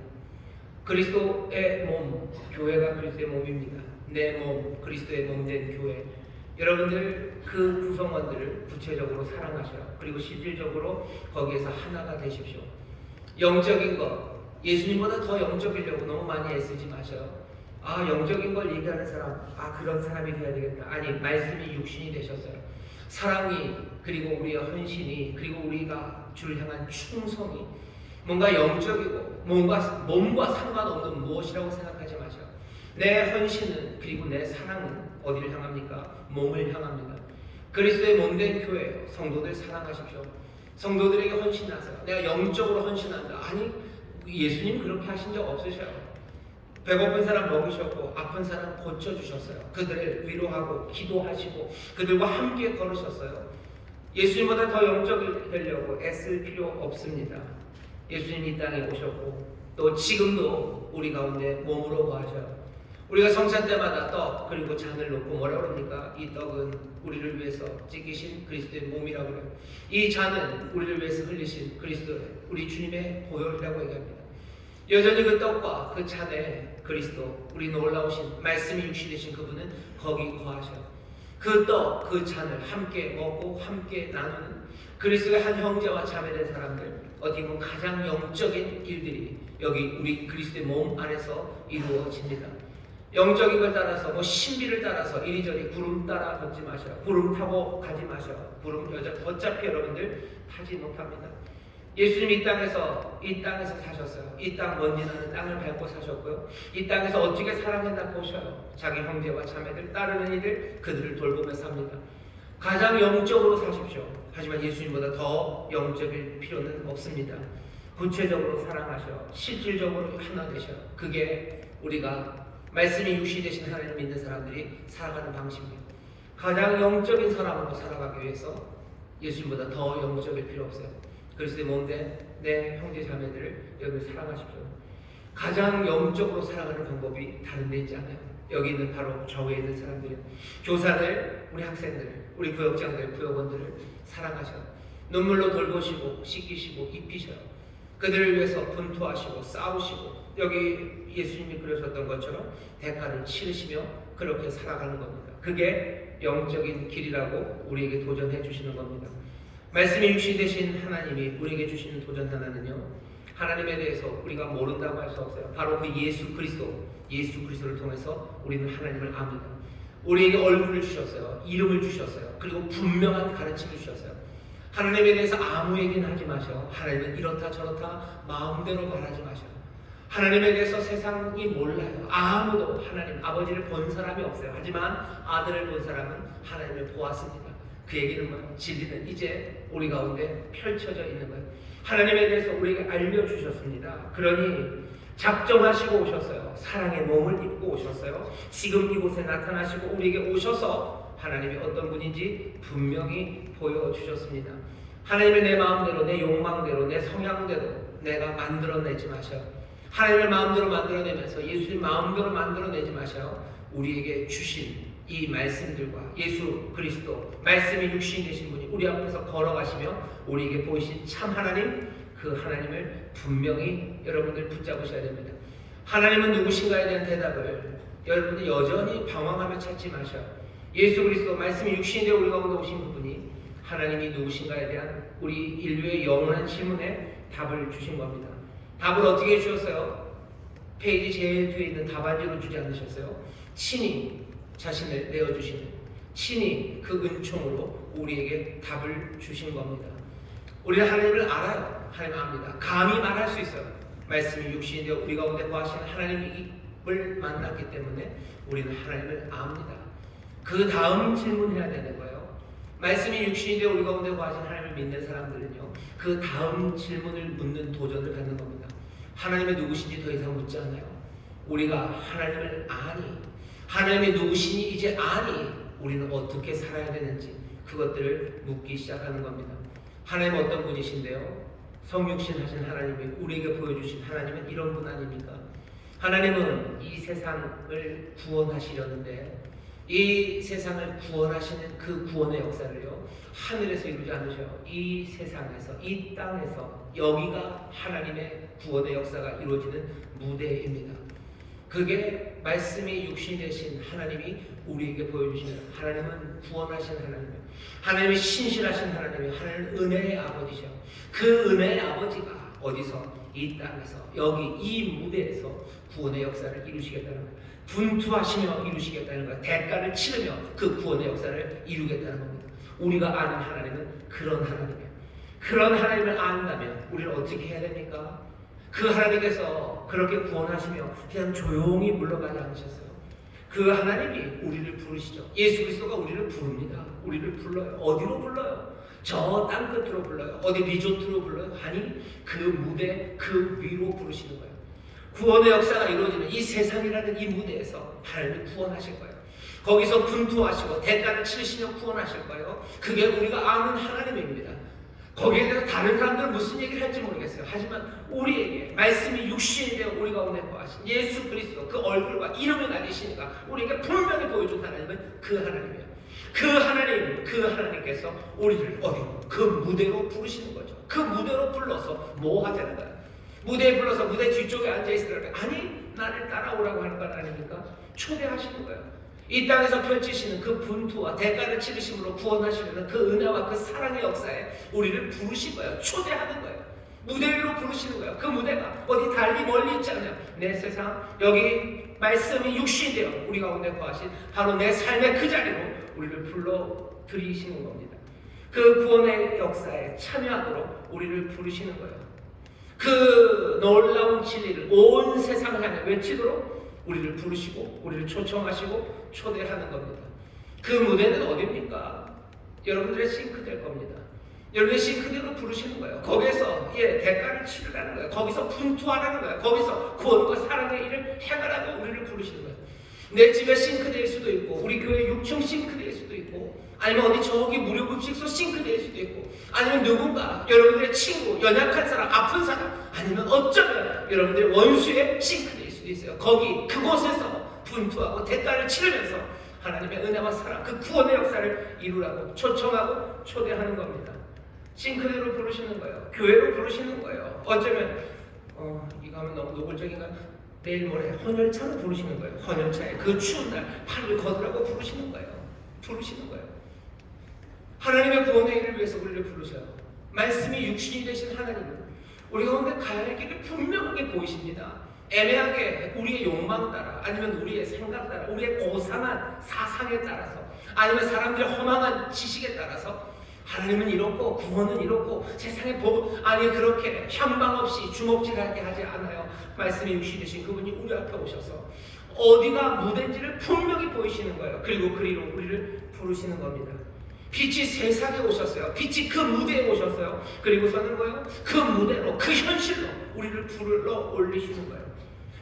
그리스도의 몸, 교회가 그리스도의 몸입니다. 내 몸, 그리스도의 몸 된 교회. 여러분들 그 구성원들을 구체적으로 사랑하셔요. 그리고 실질적으로 거기에서 하나가 되십시오. 영적인 것, 예수님보다 더 영적이려고 너무 많이 애쓰지 마셔요. 영적인 걸 얘기하는 사람, 그런 사람이 돼야 되겠다. 아니, 말씀이 육신이 되셨어요. 사랑이, 그리고 우리의 헌신이, 그리고 우리가 주를 향한 충성이 뭔가 영적이고 몸과 상관없는 무엇이라고 생각하지 마셔요. 내 헌신은, 그리고 내 사랑은 어디를 향합니까? 몸을 향합니다. 그리스도의 몸된 교회예요. 성도들 사랑하십시오. 성도들에게 헌신하세요. 내가 영적으로 헌신한다. 아니, 예수님 그렇게 하신 적 없으셔요. 배고픈 사람 먹으셨고 아픈 사람 고쳐주셨어요. 그들을 위로하고 기도하시고 그들과 함께 걸으셨어요. 예수님보다 더 영적이 되려고 애쓸 필요 없습니다. 예수님 이 땅에 오셨고 또 지금도 우리 가운데 몸으로 거하셔요. 우리가 성찬 때마다 떡 그리고 잔을 놓고 뭐라 그럽니까? 이 떡은 우리를 위해서 찢기신 그리스도의 몸이라고 해요. 이 잔은 우리를 위해서 흘리신 그리스도, 우리 주님의 보혈이라고 얘기합니다. 여전히 그 떡과 그 잔에 그리스도, 우리 놀라우신 말씀이 육신 되신 그분은 거기 거하셔요. 그 떡, 그 잔을 함께 먹고 함께 나누는 그리스도의 한 형제와 자매된 사람들, 어떻게 보면 가장 영적인 일들이 여기 우리 그리스도의 몸 안에서 이루어집니다. 영적인 걸 따라서 신비를 따라서 이리저리 구름 따라 걷지 마셔요. 구름 타고 가지 마셔요. 구름 어차피 여러분들 타지 못합니다. 예수님 이 땅에서 사셨어요. 이 땅 먼지나는 땅을 밟고 사셨고요. 이 땅에서 어떻게 사랑했나 보셔요. 자기 형제와 자매들, 따르는 이들, 그들을 돌보며 삽니다. 가장 영적으로 사십시오. 하지만 예수님보다 더 영적일 필요는 없습니다. 구체적으로 사랑하셔. 실질적으로 하나 되셔. 그게 우리가 말씀이 육신이 되신 하나님을 믿는 사람들이 살아가는 방식입니다. 가장 영적인 사람으로 살아가기 위해서 예수님보다 더 영적일 필요 없어요. 그리스도의 몸된 내 형제 자매들을 여러분 사랑하십시오. 가장 영적으로 살아가는 방법이 다른 데 있지 않아요. 여기 있는 바로 저 위에 있는 사람들, 교사들, 우리 학생들, 우리 구역장들, 구역원들을 사랑하셔요. 눈물로 돌보시고 씻기시고 입히셔요. 그들을 위해서 분투하시고 싸우시고 여기 예수님이 그러셨던 것처럼 대가를 치르시며 그렇게 살아가는 겁니다. 그게 영적인 길이라고 우리에게 도전해 주시는 겁니다. 말씀이 육신 되신 하나님이 우리에게 주시는 도전 하나는요, 하나님에 대해서 우리가 모른다고 할 수 없어요. 바로 그 예수 그리스도를 통해서 우리는 하나님을 압니다. 우리에게 얼굴을 주셨어요. 이름을 주셨어요. 그리고 분명한 가르침을 주셨어요. 하나님에 대해서 아무 얘기는 하지 마셔. 하나님은 이렇다 저렇다 마음대로 말하지 마셔. 하나님에 대해서 세상이 몰라요. 아무도 하나님 아버지를 본 사람이 없어요. 하지만 아들을 본 사람은 하나님을 보았습니다. 그 얘기는 진리는 이제 우리 가운데 펼쳐져 있는 거예요. 하나님에 대해서 우리에게 알려주셨습니다. 그러니 작정하시고 오셨어요. 사랑의 몸을 입고 오셨어요. 지금 이곳에 나타나시고 우리에게 오셔서 하나님이 어떤 분인지 분명히 보여주셨습니다. 하나님을 내 마음대로, 내 욕망대로, 내 성향대로 내가 만들어내지 마셔요. 하나님을 마음대로 만들어내면서 예수님 마음대로 만들어내지 마셔요. 우리에게 주신 이 말씀들과 예수 그리스도 말씀이 육신이 되신 분이 우리 앞에서 걸어가시며 우리에게 보이신 참 하나님, 그 하나님을 분명히 여러분들 붙잡으셔야 됩니다. 하나님은 누구신가에 대한 대답을 여러분들 여전히 방황하며 찾지 마셔. 예수 그리스도 말씀이 육신이 되어 우리 가운데 오신 그분이 하나님이 누구신가에 대한 우리 인류의 영원한 질문에 답을 주신 겁니다. 답을 어떻게 주셨어요? 페이지 제일 뒤에 있는 답안지로 주지 않으셨어요? 친히 자신을 내어주시는, 친히 그 은총으로 우리에게 답을 주신 겁니다. 우리는 하나님을 알아요. 하나님 압니다. 감히 말할 수 있어요. 말씀이 육신이 되어 우리 가운데 거하시는 하나님을 만났기 때문에 우리는 하나님을 압니다. 그 다음 질문해야 되는 거예요. 말씀이 육신이 되어 우리 가운데 거하시는 하나님을 믿는 사람들은요, 그 다음 질문을 묻는 도전을 갖는 겁니다. 하나님의 누구신지 더 이상 묻지 않아요. 우리가 하나님을 아니, 하나님이 누구시니 이제 아니, 우리는 어떻게 살아야 되는지 그것들을 묻기 시작하는 겁니다. 하나님은 어떤 분이신데요? 성육신 하신 하나님이 우리에게 보여주신 하나님은 이런 분 아닙니까? 하나님은 이 세상을 구원하시려는데 이 세상을 구원하시는 그 구원의 역사를요, 하늘에서 이루지 않으셔요. 이 세상에서, 이 땅에서, 여기가 하나님의 구원의 역사가 이루어지는 무대입니다. 그게 말씀이 육신이 되신 하나님이 우리에게 보여주시는, 하나님은 구원하신 하나님이에요. 하나님이 신실하신 하나님이에요. 하나님은 은혜의 아버지셔. 그 은혜의 아버지가 어디서? 이 땅에서, 여기 이 무대에서 구원의 역사를 이루시겠다는 거예요. 분투하시며 이루시겠다는 거예요. 대가를 치르며 그 구원의 역사를 이루겠다는 겁니다. 우리가 아는 하나님은 그런 하나님이에요. 그런 하나님을 안다면 우리는 어떻게 해야 됩니까? 그 하나님께서 그렇게 구원하시며 그냥 조용히 물러가지 않으셨어요. 그 하나님이 우리를 부르시죠. 예수 그리스도가 우리를 부릅니다. 우리를 불러요. 어디로 불러요? 저 땅 끝으로 불러요. 어디 리조트로 불러요? 아니, 그 무대 그 위로 부르시는 거예요. 구원의 역사가 이루어지는 이 세상이라는 이 무대에서 하나님이 구원하실 거예요. 거기서 분투하시고 대가를 치르시며 구원하실 거예요. 그게 우리가 아는 하나님입니다. 거기에 대해서 다른 사람들은 무슨 얘기를 할지 모르겠어요. 하지만 우리에게 말씀이 육신이 되어 우리 가운데 거하신 예수 그리스도 그 얼굴과 이름을 가지시니까 우리에게 분명히 보여준 하나님은 그 하나님이에요. 그 하나님, 그 하나님께서 우리를 어디로? 그 무대로 부르시는 거죠. 그 무대로 불러서 뭐 하자는 거예요? 무대에 불러서 무대 뒤쪽에 앉아있으라고, 아니 나를 따라오라고 하는 건 아닙니까? 초대하시는 거예요. 이 땅에서 펼치시는 그 분투와 대가를 치르심으로 구원하시는 그 은혜와 그 사랑의 역사에 우리를 부르신 거예요. 초대하는 거예요. 무대 위로 부르시는 거예요. 그 무대가 어디 달리 멀리 있지 않아요. 내 세상, 여기 말씀이 육신이 되어 우리 가운데 거하신 바로 내 삶의 그 자리로 우리를 불러들이시는 겁니다. 그 구원의 역사에 참여하도록 우리를 부르시는 거예요. 그 놀라운 진리를 온 세상을 향해 외치도록 우리를 부르시고 우리를 초청하시고 초대하는 겁니다. 그 무대는 어디입니까? 여러분들의 싱크대일 겁니다. 여러분의 싱크대로 부르시는 거예요. 거기서 대가를 치르라는 거예요. 거기서 분투하라는 거예요. 거기서 구원과 사랑의 일을 행하라고 우리를 부르시는 거예요. 내 집의 싱크대일 수도 있고 우리 교회 6층 싱크대일 수도 있고 아니면 어디 저기 무료급식소 싱크대일 수도 있고 아니면 누군가 여러분들의 친구, 연약한 사람, 아픈 사람 아니면 어쩌면 여러분들의 원수의 싱크대일 수도 있어요. 거기 그곳에서 분투하고 대가를 치르면서 하나님의 은혜와 사랑, 그 구원의 역사를 이루라고 초청하고 초대하는 겁니다. 싱크대로 부르시는 거예요. 교회로 부르시는 거예요. 어쩌면 이거 하면 너무 노골적인가? 내일 모레 헌혈차로 부르시는 거예요. 헌혈차에 그 추운 날 팔을 걷으라고 부르시는 거예요. 부르시는 거예요. 하나님의 구원의 일을 위해서 우리를 부르셔요. 말씀이 육신이 되신 하나님은 우리 가운데 가야 할 길을 분명하게 보이십니다. 애매하게 우리의 욕망 따라 아니면 우리의 생각 따라 우리의 고상한 사상에 따라서 아니면 사람들의 허망한 지식에 따라서 하나님은 이렇고 구원은 이렇고 세상의 복 아니 그렇게 현방 없이 주먹질하게 하지 않아요. 말씀이 육신이 되신 그분이 우리 앞에 오셔서 어디가 무대인지를 분명히 보이시는 거예요. 그리고 그리로 우리를 부르시는 겁니다. 빛이 세상에 오셨어요. 빛이 그 무대에 오셨어요. 그리고서는 뭐예요? 그 무대로 그 현실로 우리를 불러 올리시는 거예요.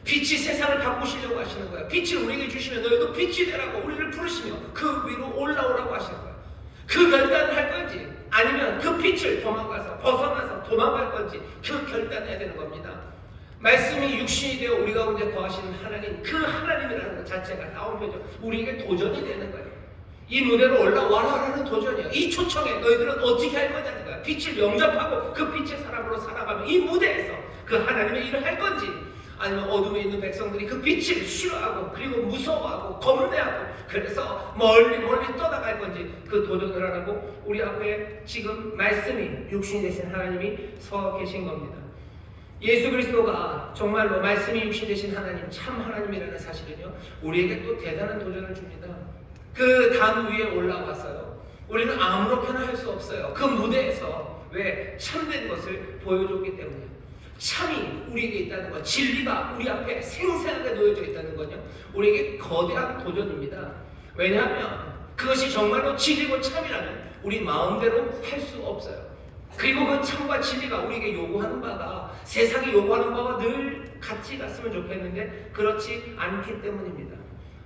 빛이 세상을 바꾸시려고 하시는 거예요. 빛을 우리에게 주시면 너희도 빛이 되라고 우리를 부르시며 그 위로 올라오라고 하시는 거예요. 그 결단을 할 건지 아니면 그 빛을 도망가서 벗어나서 도망갈 건지 그 결단해야 되는 겁니다. 말씀이 육신이 되어 우리 가운데 거하시는 하나님, 그 하나님이라는 것 자체가 나오면요 우리에게 도전이 되는 거예요. 이 무대로 올라와라라는 도전이에요. 이 초청에 너희들은 어떻게 할 거냐는 거야. 빛을 영접하고 그 빛의 사람으로 살아가면 이 무대에서 그 하나님의 일을 할 건지 아니면 어둠에 있는 백성들이 그 빛을 싫어하고 그리고 무서워하고 겁내하고 그래서 멀리 떠나갈 건지 그 도전을 하라고 우리 앞에 지금 말씀이 육신이 되신 하나님이 서 계신 겁니다. 예수 그리스도가 정말로 말씀이 육신 되신 하나님, 참 하나님이라는 사실은요 우리에게 또 대단한 도전을 줍니다. 그 단 위에 올라와서요 우리는 아무렇게나 할 수 없어요. 그 무대에서 왜 참된 것을 보여줬기 때문에 참이 우리에게 있다는 것, 진리가 우리 앞에 생생하게 놓여져 있다는 건요 우리에게 거대한 도전입니다. 왜냐하면 그것이 정말로 진리고 참이라면 우리 마음대로 할 수 없어요. 그리고 그 참과 진리가 우리에게 요구하는 바가 세상이 요구하는 바와 늘 같이 갔으면 좋겠는데 그렇지 않기 때문입니다.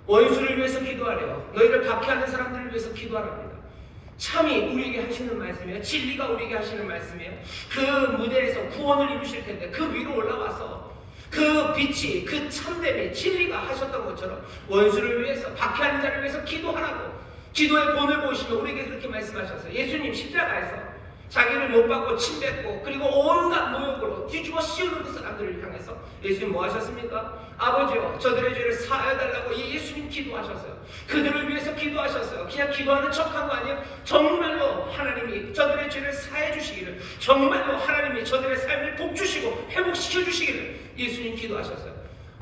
원수를 위해서 기도하래요. 너희를 박해하는 사람들을 위해서 기도하랍니다. 참이 우리에게 하시는 말씀이에요. 진리가 우리에게 하시는 말씀이에요. 그 무대에서 구원을 이루실 텐데 그 위로 올라와서 그 빛이, 그 참됨이, 진리가 하셨던 것처럼 원수를 위해서, 박해하는 자를 위해서 기도하라고 기도의 본을 보시면 우리에게 그렇게 말씀하셨어요. 예수님 십자가에서 자기를 못 박고 침뱉고 그리고 온갖 모욕으로 뒤집어 씌우는 그 사람들을 향해서 예수님 뭐 하셨습니까? 아버지요, 저들의 죄를 사하여달라고 예수님 기도하셨어요. 그들을 위해서 기도하셨어요. 그냥 기도하는 척한 거 아니에요. 정말로 하나님이 저들의 죄를 사해 주시기를, 정말로 하나님이 저들의 삶을 복주시고 회복시켜 주시기를 예수님 기도하셨어요.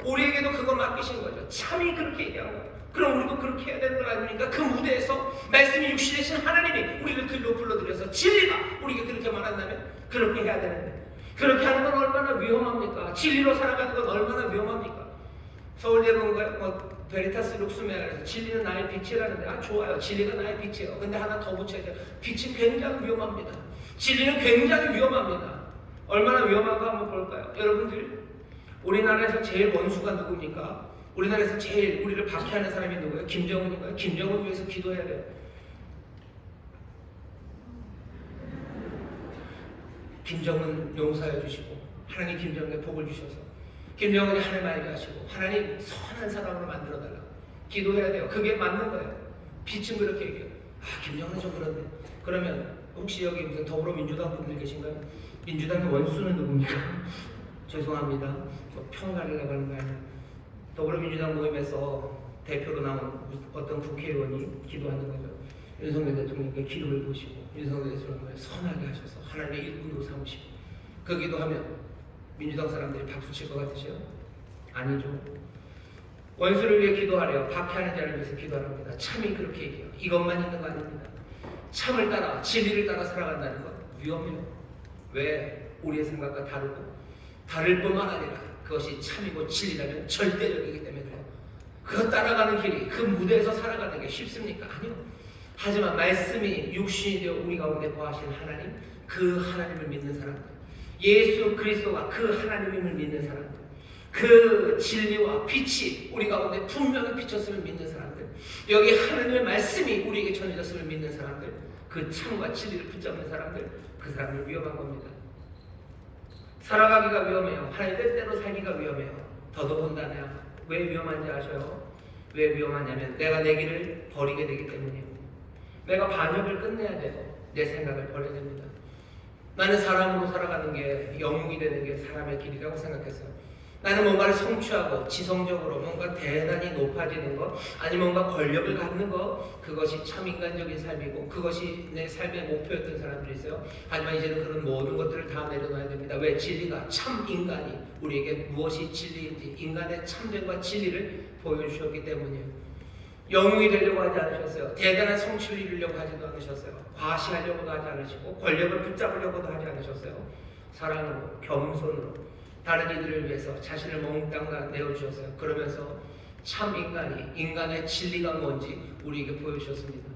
우리에게도 그거 맡기신 거죠. 참이 그렇게 얘기한 거예요. 그럼 우리도 그렇게 해야 되는 거 아닙니까? 그 무대에서 말씀이 육신되신 하나님이 우리를 글로 불러들여서 진리가 우리에게 그렇게 말한다면 그렇게 해야 되는데 그렇게 하는 건 얼마나 위험합니까? 진리로 살아가는 건 얼마나 위험합니까? 서울대 베리타스 룩스메아에서 진리는 나의 빛이라는데 좋아요. 진리가 나의 빛이에요. 근데 하나 더 붙여야 돼요. 빛은 굉장히 위험합니다. 진리는 굉장히 위험합니다. 얼마나 위험한가 한번 볼까요? 여러분들, 우리나라에서 제일 원수가 누굽니까? 우리나라에서 제일 우리를 박해하는 사람이 누구예요? 김정은인가요? 김정은 위해서 기도해야 돼요. 김정은 용서해 주시고 하나님 김정은에 복을 주셔서 김정은이 하늘 알게 하시고 하나님 선한 사람으로 만들어달라고 기도해야 돼요. 그게 맞는 거예요. 빛은 그렇게 얘기해요. 김정은은 좀 그런데 그러면 혹시 여기 무슨 더불어민주당 분들 계신가요? 민주당의 원수는 누굽니까? 죄송합니다. 평가를 나가는 거 아니에요. 더불어민주당 모임에서 대표로 나온 어떤 국회의원이 기도하는 거죠. 윤석열 대통령께 기도를 보시고 윤석열 대통령을 선하게 하셔서 하나님의 일꾼으로 삼으시고 그 기도하면 민주당 사람들이 박수 칠 것 같으세요? 아니죠. 원수를 위해 기도하래요. 박해하는 자를 위해서 기도하랍니다. 참이 그렇게 얘기해요. 이것만 있는 거 아닙니다. 참을 따라 진리를 따라 살아간다는 건 위험해요. 왜? 우리의 생각과 다를 뿐만 아니라 그것이 참이고 진리라면 절대적이기 때문에 그래요. 그거 따라가는 길이 그 무대에서 살아가는 게 쉽습니까? 아니요. 하지만 말씀이 육신이 되어 우리 가운데 거하신 하나님, 그 하나님을 믿는 사람들, 예수 그리스도가 그 하나님임을 믿는 사람들, 그 진리와 빛이 우리 가운데 분명히 비쳤음을 믿는 사람들, 여기 하나님의 말씀이 우리에게 전해졌음을 믿는 사람들, 그 참과 진리를 붙잡는 사람들, 그 사람들 위험한 겁니다. 살아가기가 위험해요. 하나님 뜻대로 살기가 위험해요. 더더군다나 왜 위험한지 아셔요? 왜 위험하냐면 내가 내 길을 버리게 되기 때문이에요. 내가 반역을 끝내야 돼요. 내 생각을 버려야 됩니다. 나는 사람으로 살아가는 게 영웅이 되는 게 사람의 길이라고 생각했어요. 나는 뭔가를 성취하고 지성적으로 뭔가 대단히 높아지는 것, 아니면 뭔가 권력을 갖는 것, 그것이 참 인간적인 삶이고 그것이 내 삶의 목표였던 사람들이 있어요. 하지만 이제는 그런 모든 것들을 다 내려놔야 됩니다. 왜? 진리가 참 인간이 우리에게 무엇이 진리인지 인간의 참됨과 진리를 보여주셨기 때문이에요. 영웅이 되려고 하지 않으셨어요. 대단한 성취를 이루려고 하지도 않으셨어요. 과시하려고도 하지 않으시고 권력을 붙잡으려고도 하지 않으셨어요. 사랑으로, 겸손으로 다른 이들을 위해서 자신을 몽땅 내어주셨어요. 그러면서 참 인간의 진리가 뭔지 우리에게 보여주셨습니다.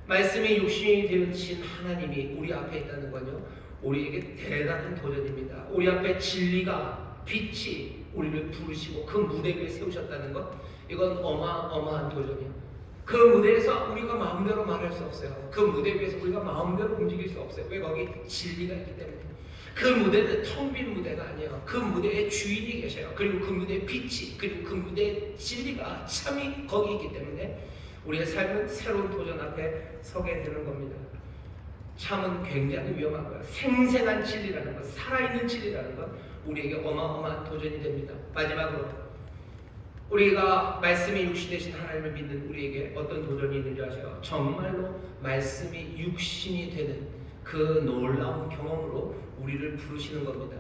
말씀이 육신이 되신 하나님이 우리 앞에 있다는 건요, 우리에게 대단한 도전입니다. 우리 앞에 진리가, 빛이 우리를 부르시고 그 무대 위에 세우셨다는 것, 이건 어마어마한 도전이에요. 그 무대에서 우리가 마음대로 말할 수 없어요. 그 무대 위에서 우리가 마음대로 움직일 수 없어요. 왜? 거기 진리가 있기 때문에. 그 무대는 텅 빈 무대가 아니에요. 그 무대에 주인이 계셔요. 그리고 그 무대의 빛이, 그리고 그 무대의 진리가 참이 거기 있기 때문에 우리의 삶은 새로운 도전 앞에 서게 되는 겁니다. 참은 굉장히 위험한 거예요. 생생한 진리라는 것, 살아있는 진리라는 것, 우리에게 어마어마한 도전이 됩니다. 마지막으로 우리가 말씀이 육신 되신 하나님을 믿는 우리에게 어떤 도전이 있는지 아세요? 정말로 말씀이 육신이 되는 그 놀라운 경험으로 우리를 부르시는 겁니다.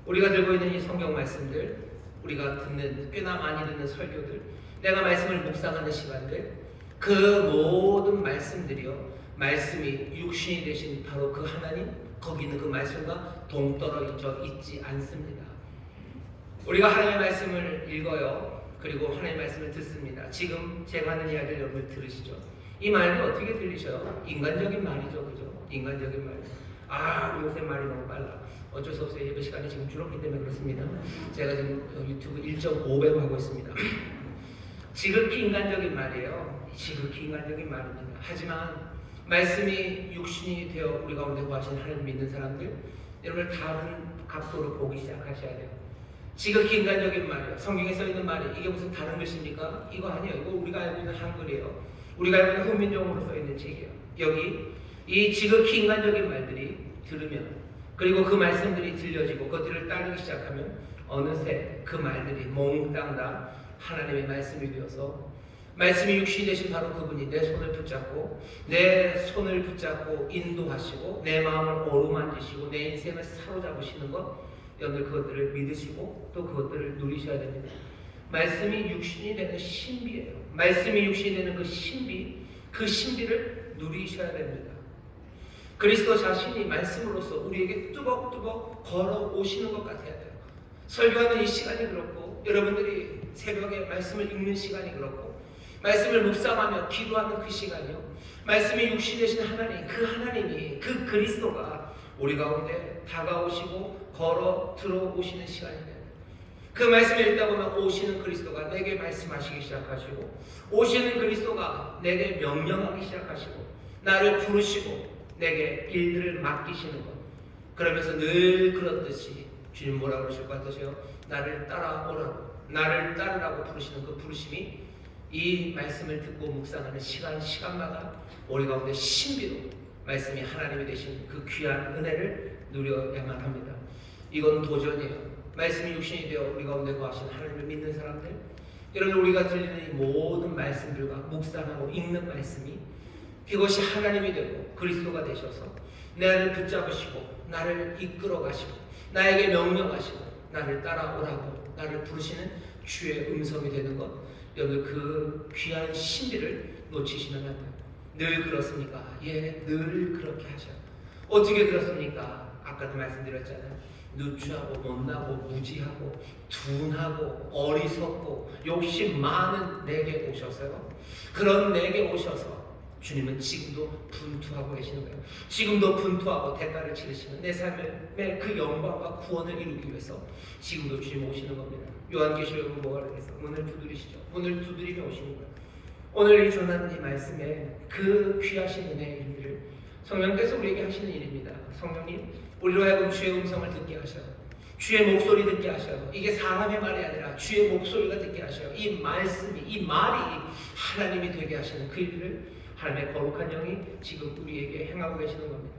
우리가 들고 있는 이 성경 말씀들, 우리가 듣는, 꽤나 많이 듣는 설교들, 내가 말씀을 묵상하는 시간들, 그 모든 말씀들이요, 말씀이 육신이 되신 바로 그 하나님, 거기 있는 그 말씀과 동떨어져 있지 않습니다. 우리가 하나님의 말씀을 읽어요. 그리고 하나님의 말씀을 듣습니다. 지금 제가 하는 이야기를 여러분 들으시죠? 이 말이 어떻게 들리셔요? 인간적인 말이죠, 그죠? 인간적인 말. 우리 요새 말이 너무 빨라. 어쩔 수 없어요. 예배 시간이 지금 줄었기 때문에 그렇습니다. 제가 지금 유튜브 1.5배로 하고 있습니다. 지극히 인간적인 말이에요. 지극히 인간적인 말입니다. 하지만 말씀이 육신이 되어 우리 가운데 거하신 하나님 믿는 사람들, 여러분 다른 각도로 보기 시작하셔야 돼요. 지극히 인간적인 말이에요. 성경에 써 있는 말이 이게 무슨 다른 글씨입니까? 이거 아니에요. 이거 우리가 알고 있는 한글이에요. 우리가 알고 있는 훈민정음으로 써 있는 책이에요. 여기 이 지극히 인간적인 말들이 들으면, 그리고 그 말씀들이 들려지고 그것들을 따르기 시작하면 어느새 그 말들이 몽땅 다 하나님의 말씀이 되어서, 말씀이 육신이 되신 바로 그분이 내 손을 붙잡고 인도하시고 내 마음을 어루만지시고 내 인생을 사로잡으시는 것, 여러분들 그것들을 믿으시고 또 그것들을 누리셔야 됩니다. 말씀이 육신이 되는 신비예요. 말씀이 육신이 되는 그 신비를 누리셔야 됩니다. 그리스도 자신이 말씀으로서 우리에게 뚜벅뚜벅 걸어오시는 것 같아야 돼요. 설교하는 이 시간이 그렇고, 여러분들이 새벽에 말씀을 읽는 시간이 그렇고, 말씀을 묵상하며 기도하는 그 시간이요, 말씀이 육신 되신 하나님, 그 하나님이, 그 그리스도가 우리 가운데 다가오시고 걸어 들어오시는 시간입니다. 그 말씀을 읽다 보면 오시는 그리스도가 내게 말씀하시기 시작하시고, 오시는 그리스도가 내게 명령하기 시작하시고, 나를 부르시고 내게 일들을 맡기시는 것. 그러면서 늘 그렇듯이 주님 뭐라 그러실 것 같으세요? 나를 따라오라고, 나를 따르라고 부르시는 그 부르심이 이 말씀을 듣고 묵상하는 시간마다 우리 가운데 신비로 말씀이 하나님이 되신 그 귀한 은혜를 누려야만 합니다. 이건 도전이에요. 말씀이 육신이 되어 우리 가운데 거하신 하나님을 믿는 사람들, 여러분 우리가 들리는 이 모든 말씀들과 묵상하고 읽는 말씀이 그것이 하나님이 되고 그리스도가 되셔서 나를 붙잡으시고 나를 이끌어 가시고 나에게 명령하시고 나를 따라오라고 나를 부르시는 주의 음성이 되는 것, 여러분 그 귀한 신비를 놓치시면 안 돼요. 늘 그렇습니까? 예, 늘 그렇게 하셔요. 어떻게 그렇습니까? 아까도 말씀드렸잖아요. 누추하고 못나고 무지하고 둔하고 어리석고 욕심 많은 내게 오셔서요, 그런 내게 오셔서 주님은 지금도 분투하고 계시는 거예요. 지금도 분투하고 대가를 치르시는 내 삶의 그 영광과 구원을 이루기 위해서 지금도 주님 오시는 겁니다. 요한계시록은 뭐가 그랬어? 문을 두드리시죠. 문을 두드리며 오시는 거예요. 오늘 이 전하는 이 말씀에 그 귀하신 은혜의 일들을 성령께서 우리에게 하시는 일입니다. 성령님, 우리로 하여금 주의 음성을 듣게 하셔요. 주의 목소리 듣게 하셔요. 이게 사람의 말이 아니라 주의 목소리가 듣게 하셔요. 이 말씀이, 이 말이 하나님이 되게 하시는 그 일을 하나님의 거룩한 영이 지금 우리에게 행하고 계시는 겁니다.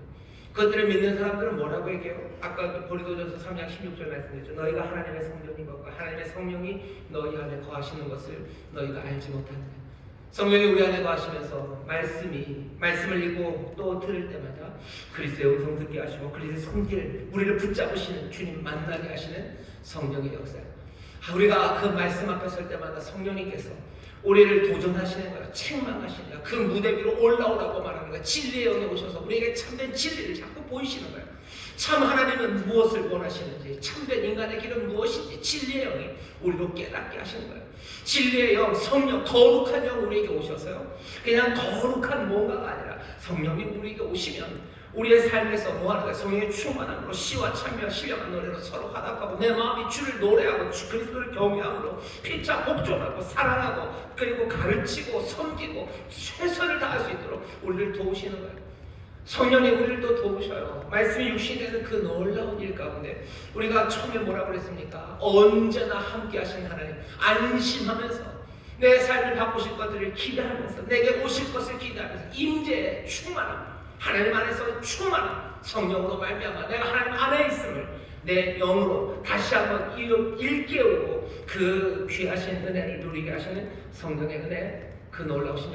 그것들을 믿는 사람들은 뭐라고 얘기해요? 아까 고린도전서 3장 16절 말씀드렸죠. 너희가 하나님의 성전인 것과 하나님의 성령이 너희 안에 거하시는 것을 너희가 알지 못하느냐. 성령이 우리 안에 거하시면서 말씀을 읽고 또 들을 때마다 그리스도의 음성 듣게 하시고 그리스도의 손길 우리를 붙잡으시는 주님 만나게 하시는 성령의 역사예요. 우리가 그 말씀 앞에 설 때마다 성령님께서 우리를 도전하시는 거예요. 책망하시는 거예요. 그 무대 위로 올라오라고 말하는 거예요. 진리의 영이 오셔서 우리에게 참된 진리를 자꾸 보이시는 거예요. 참 하나님은 무엇을 원하시는지, 참된 인간의 길은 무엇인지 진리의 영이 우리로 깨닫게 하시는 거예요. 진리의 영, 성령, 거룩한 영 우리에게 오셔서요, 그냥 거룩한 뭔가가 아니라 성령이 우리에게 오시면 우리의 삶에서 뭐하는 거예요? 성령의 충만함으로 시와 찬미와 신령한 노래로 서로 화답하고 내 마음이 주를 노래하고 주 그리스도를 경외함으로 피차 복종하고 사랑하고 그리고 가르치고 섬기고 최선을 다할 수 있도록 우리를 도우시는 거예요. 성령이 우리를 또 도우셔요. 말씀이 육신이 되는 그 놀라운 일 가운데 우리가 처음에 뭐라고 그랬습니까? 언제나 함께 하신 하나님, 안심하면서 내 삶을 바꾸실 것들을 기대하면서 내게 오실 것을 기대하면서 임재의 충만함, 하나님 안에서 충만한 성령으로 말미암아 내가 하나님 안에 있음을 내 영으로 다시 한번 일깨우고 그 귀하신 은혜를 누리게 하시는 성령의 은혜, 그 놀라우신